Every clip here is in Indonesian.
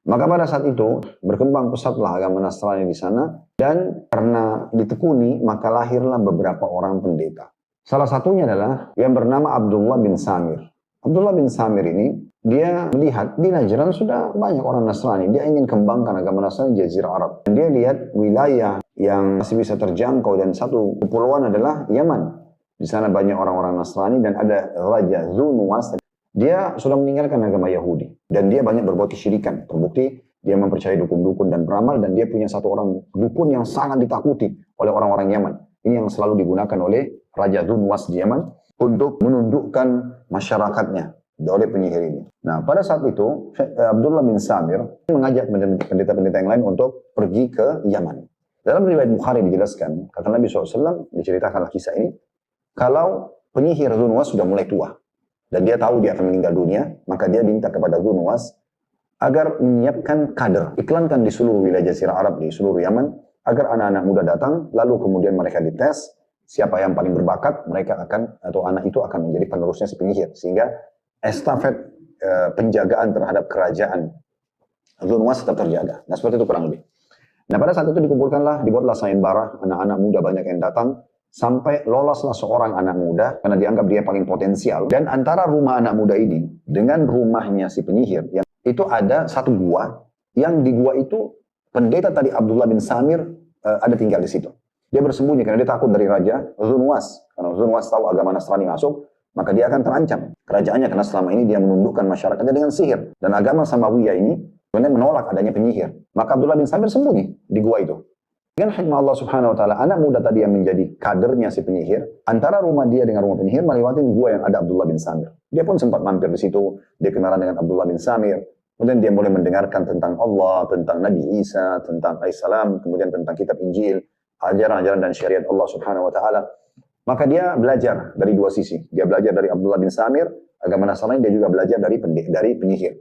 Maka pada saat itu berkembang pesatlah agama Nasrani di sana dan karena ditekuni maka lahirlah beberapa orang pendeta. Salah satunya adalah yang bernama Abdullah bin Samir. Abdullah bin Samir ini dia melihat di Najran sudah banyak orang Nasrani. Dia ingin kembangkan agama Nasrani di Jazirah Arab. Dan dia lihat wilayah yang masih bisa terjangkau dan satu kepulauan adalah Yaman. Di sana banyak orang-orang Nasrani dan ada Raja Zunuwas. Dia sudah meninggalkan agama Yahudi. Dan dia banyak berbuat kesyirikan. Terbukti dia mempercayai dukun-dukun dan beramal. Dan dia punya satu orang dukun yang sangat ditakuti oleh orang-orang Yaman. Ini yang selalu digunakan oleh Raja Zunuwas di Yaman untuk menundukkan masyarakatnya oleh penyihir ini. Nah, pada saat itu Abdullah bin Samir mengajak pendeta-pendeta yang lain untuk pergi ke Yaman. Dalam riwayat Bukhari dijelaskan, kata Nabi SAW, diceritakanlah kisah ini, kalau penyihir Zunuwas sudah mulai tua, dan dia tahu dia akan meninggal dunia, maka dia minta kepada Zunuwas agar menyiapkan kader, iklankan di seluruh wilayah Jazirah Arab, di seluruh Yaman, agar anak-anak muda datang, lalu kemudian mereka dites, siapa yang paling berbakat, mereka akan, atau anak itu akan menjadi penerusnya si penyihir, sehingga estafet penjagaan terhadap kerajaan Zunuwas tetap terjaga. Nah, seperti itu kurang lebih. Nah, pada saat itu dibuatlah sayembara, anak-anak muda banyak yang datang, sampai loloslah seorang anak muda, karena dianggap dia paling potensial. Dan antara rumah anak muda ini, dengan rumahnya si penyihir, yang itu ada satu gua, yang di gua itu, pendeta tadi Abdullah bin Samir, ada tinggal di situ. Dia bersembunyi, karena dia takut dari Raja Zunuwas. Karena Zunuwas tahu agama Nasrani masuk, maka dia akan terancam kerajaannya, karena selama ini dia menundukkan masyarakatnya dengan sihir. Dan agama Samawiyah ini, sebenarnya menolak adanya penyihir. Maka Abdullah bin Samir sembunyi di gua itu. Dengan hikmah Allah Subhanahu Wa Taala, anak muda tadi yang menjadi kadernya si penyihir, antara rumah dia dengan rumah penyihir melewati gua yang ada Abdullah bin Samir. Dia pun sempat mampir di situ, dia kenalan dengan Abdullah bin Samir. Kemudian dia mulai mendengarkan tentang Allah, tentang Nabi Isa, tentang Alaihissalam, kemudian tentang kitab Injil, ajaran-ajaran dan syariat Allah Subhanahu Wa Taala. Maka dia belajar dari dua sisi. Dia belajar dari Abdullah bin Samir, agama Nasrani, dia juga belajar dari penyihir.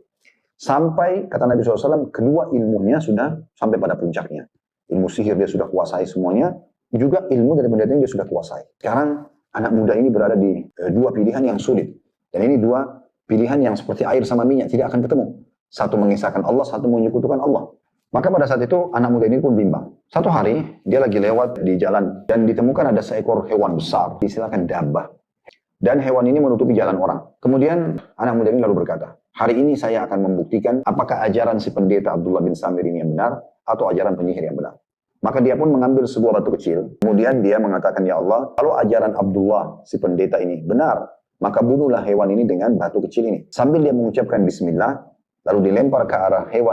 Sampai, kata Nabi SAW, kedua ilmunya sudah sampai pada puncaknya. Ilmu sihir dia sudah kuasai semuanya, juga ilmu dari pendeta dia sudah kuasai. Sekarang anak muda ini berada di dua pilihan yang sulit. Dan ini dua pilihan yang seperti air sama minyak, tidak akan ketemu. Satu mengisahkan Allah, satu menyekutukan Allah. Maka pada saat itu anak muda ini pun bimbang. Satu hari dia lagi lewat di jalan dan ditemukan ada seekor hewan besar, istilahkan dabbah. Dan hewan ini menutupi jalan orang. Kemudian anak muda ini lalu berkata, hari ini saya akan membuktikan apakah ajaran si pendeta Abdullah bin Samir ini yang benar atau ajaran penyihir yang benar. Maka dia pun mengambil sebuah batu kecil. Kemudian dia mengatakan, ya Allah, kalau ajaran Abdullah si pendeta ini benar, maka bunuhlah hewan ini dengan batu kecil ini. Sambil dia mengucapkan bismillah, lalu dilempar ke arah hewan